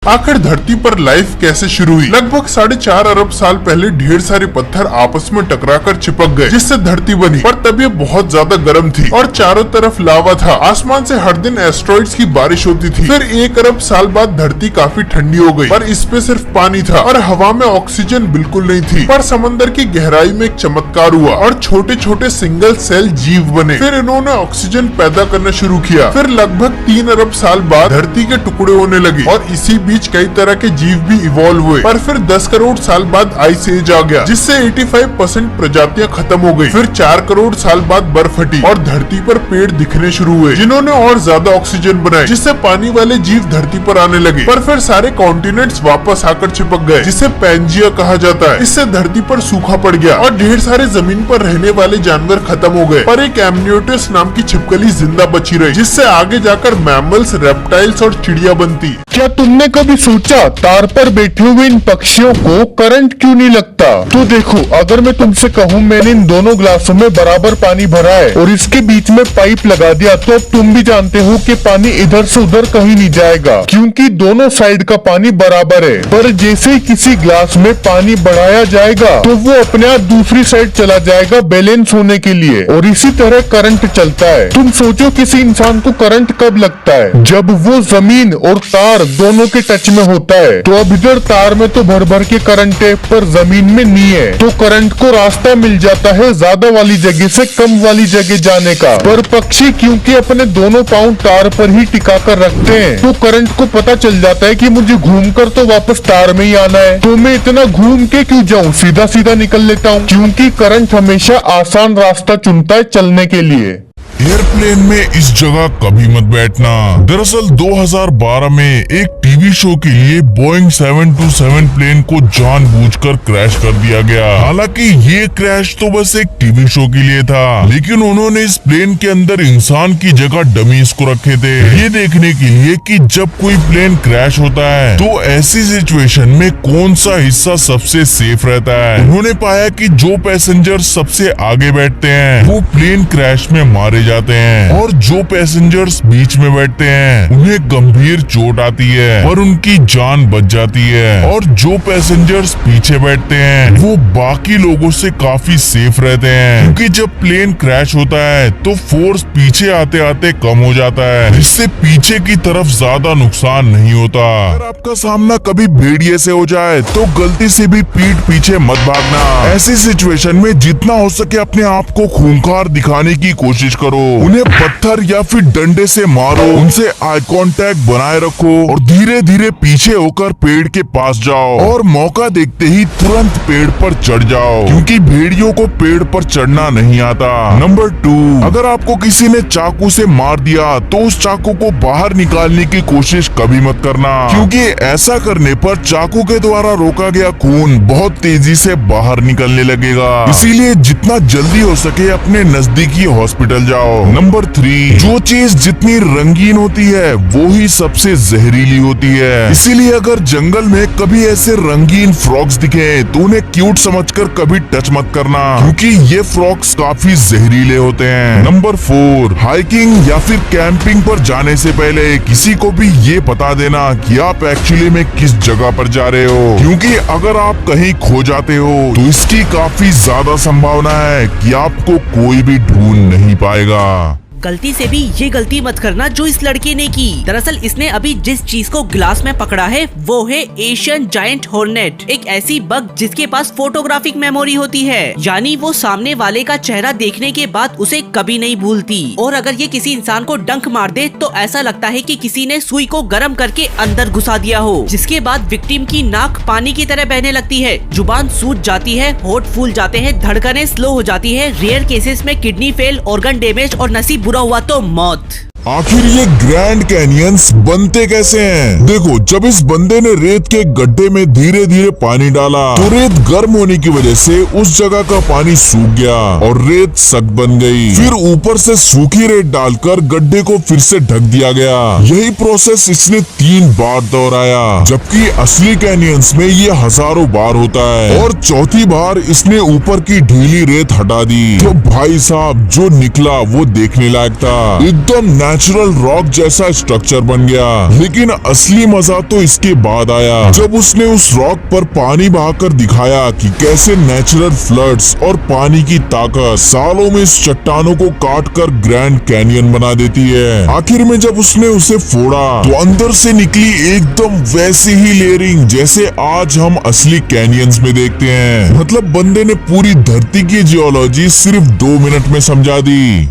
आखिर धरती पर लाइफ कैसे शुरू हुई। लगभग 4.5 अरब साल पहले ढेर सारे पत्थर आपस में टकराकर चिपक गए, जिससे धरती बनी। पर तब ये बहुत ज्यादा गर्म थी और चारों तरफ लावा था। आसमान से हर दिन एस्ट्रॉइड्स की बारिश होती थी। फिर 1 अरब साल बाद धरती काफी ठंडी हो गई, पर इस पे सिर्फ पानी था और हवा में ऑक्सीजन बिल्कुल नहीं थी। पर समंदर की गहराई में एक चमत्कार हुआ और छोटे छोटे सिंगल सेल जीव बने। फिर इन्होंने ऑक्सीजन पैदा करना शुरू किया। फिर लगभग 3 अरब साल बाद धरती के टुकड़े होने लगे और इसी बीच कई तरह के जीव भी इवॉल्व हुए। पर फिर 10 करोड़ साल बाद आइस एज आ गया, जिससे 85% प्रजातियां खत्म हो गई। फिर 4 करोड़ साल बाद बर्फ हटी और धरती पर पेड़ दिखने शुरू हुए, जिन्होंने और ज्यादा ऑक्सीजन बनाए, जिससे पानी वाले जीव धरती पर आने लगे। पर फिर सारे कॉन्टिनेंट्स वापस आकर चिपक गए, जिसे पैंजिया कहा जाता है। इससे धरती पर सूखा पड़ गया और ढेर सारे जमीन पर रहने वाले जानवर खत्म हो गए। पर एक एमनियोटिस नाम की छिपकली जिंदा बची रही, जिससे आगे जाकर मैमल्स, रेप्टाइल्स और चिड़िया बनती। क्या तुमने कभी सोचा तार पर बैठे हुए इन पक्षियों को करंट क्यों नहीं लगता? तो देखो, अगर मैं तुमसे कहूँ मैंने इन दोनों ग्लासों में बराबर पानी भरा है और इसके बीच में पाइप लगा दिया, तो अब तुम भी जानते हो कि पानी इधर से उधर कहीं नहीं जाएगा, क्योंकि दोनों साइड का पानी बराबर है। पर जैसे ही किसी ग्लास में पानी बढ़ाया जाएगा तो वो अपने आप दूसरी साइड चला जाएगा बैलेंस होने के लिए, और इसी तरह करंट चलता है। तुम सोचो किसी इंसान को करंट कब लगता है? जब वो जमीन और तार दोनों के टच में होता है। तो अब इधर तार में तो भर भर के करंट है, पर जमीन में नहीं है, तो करंट को रास्ता मिल जाता है ज्यादा वाली जगह से कम वाली जगह जाने का। पर पक्षी क्योंकि अपने दोनों पाँव तार पर ही टिका कर रखते हैं, तो करंट को पता चल जाता है कि मुझे घूमकर तो वापस तार में ही आना है, तो मैं इतना घूम के क्यों जाऊँ, सीधा सीधा निकल लेता हूँ, क्योंकि करंट हमेशा आसान रास्ता चुनता है चलने के लिए। एयरप्लेन में इस जगह कभी मत बैठना। दरअसल 2012 में एक टीवी शो के लिए बोइंग 727 प्लेन को जानबूझकर क्रैश कर दिया गया। हालांकि ये क्रैश तो बस एक टीवी शो के लिए था, लेकिन उन्होंने इस प्लेन के अंदर इंसान की जगह डमीज को रखे थे, ये देखने के लिए कि जब कोई प्लेन क्रैश होता है तो ऐसी सिचुएशन में कौन सा हिस्सा सबसे सेफ रहता है। उन्होंने पाया कि जो पैसेंजर सबसे आगे बैठते हैं वो प्लेन क्रैश में मारे जाते हैं, और जो पैसेंजर्स बीच में बैठते हैं उन्हें गंभीर चोट आती है और उनकी जान बच जाती है, और जो पैसेंजर्स पीछे बैठते हैं वो बाकी लोगों से काफी सेफ रहते हैं, क्योंकि जब प्लेन क्रैश होता है तो फोर्स पीछे आते आते कम हो जाता है, जिससे पीछे की तरफ ज्यादा नुकसान नहीं होता। अगर आपका सामना कभी भेड़िए से हो जाए तो गलती से भी पीठ पीछे मत भागना। ऐसी सिचुएशन में जितना हो सके अपने आप को खूंखार दिखाने की कोशिश करो, उन्हें पत्थर या फिर डंडे से मारो, उनसे आई कांटेक्ट बनाए रखो और धीरे धीरे पीछे होकर पेड़ के पास जाओ और मौका देखते ही तुरंत पेड़ पर चढ़ जाओ, क्योंकि भेड़ियों को पेड़ पर चढ़ना नहीं आता। नंबर 2, अगर आपको किसी ने चाकू से मार दिया तो उस चाकू को बाहर निकालने की कोशिश कभी मत करना, क्योंकि ऐसा करने पर चाकू के द्वारा रोका गया खून बहुत तेजी से बाहर निकलने लगेगा। इसीलिए जितना जल्दी हो सके अपने नजदीकी हॉस्पिटल जाओ। नंबर 3, जो चीज जितनी रंगीन होती है वो ही सबसे जहरीली होती है, इसीलिए अगर जंगल में कभी ऐसे रंगीन फ्रॉग्स दिखे तो उन्हें क्यूट समझकर कभी टच मत करना, क्योंकि ये फ्रॉग्स काफी जहरीले होते हैं। नंबर 4, हाइकिंग या फिर कैंपिंग पर जाने से पहले किसी को भी ये बता देना कि आप एक्चुअली में किस जगह पर जा रहे हो, क्योंकि अगर आप कहीं खो जाते हो तो इसकी काफी ज्यादा संभावना है कि आपको कोई भी ढूंढ नहीं पाएगा। गलती से भी ये गलती मत करना जो इस लड़के ने की। दरअसल इसने अभी जिस चीज को ग्लास में पकड़ा है वो है एशियन जायंट हॉर्नेट, एक ऐसी बग जिसके पास फोटोग्राफिक मेमोरी होती है, यानी वो सामने वाले का चेहरा देखने के बाद उसे कभी नहीं भूलती। और अगर ये किसी इंसान को डंक मार दे तो ऐसा लगता है कि किसी ने सुई को गर्म करके अंदर घुसा दिया हो, जिसके बाद विक्टिम की नाक पानी की तरह बहने लगती है, जुबान सूज जाती है, होठ फूल जाते हैं, धड़कनें स्लो हो जाती है, रेयर केसेस में किडनी फेल, ऑर्गन डैमेज और नसीब बुरा हुआ तो मौत। आखिर ये ग्रैंड कैनियंस बनते कैसे हैं? देखो, जब इस बंदे ने रेत के गड्ढे में धीरे धीरे पानी डाला तो रेत गर्म होने की वजह से उस जगह का पानी सूख गया और रेत सख्त बन गई। फिर ऊपर से सूखी रेत डालकर गड्ढे को फिर से ढक दिया गया। यही प्रोसेस इसने 3 बार दोहराया, जबकि असली कैनियंस में ये हजारों बार होता है। और चौथी बार इसने ऊपर की ढीली रेत हटा दी तो भाई साहब जो निकला वो देखने लायक था। एकदम नेचुरल रॉक जैसा स्ट्रक्चर बन गया। लेकिन असली मजा तो इसके बाद आया जब उसने उस रॉक पर पानी बहाकर दिखाया कि कैसे नेचुरल फ्लड्स और पानी की ताकत सालों में इस चट्टानों को काट कर ग्रैंड कैनियन बना देती है। आखिर में जब उसने उसे फोड़ा तो अंदर से निकली एकदम वैसी ही लेयरिंग जैसे आज हम असली कैनियंस में देखते हैं। मतलब बंदे ने पूरी धरती की जियोलॉजी सिर्फ 2 मिनट में समझा दी।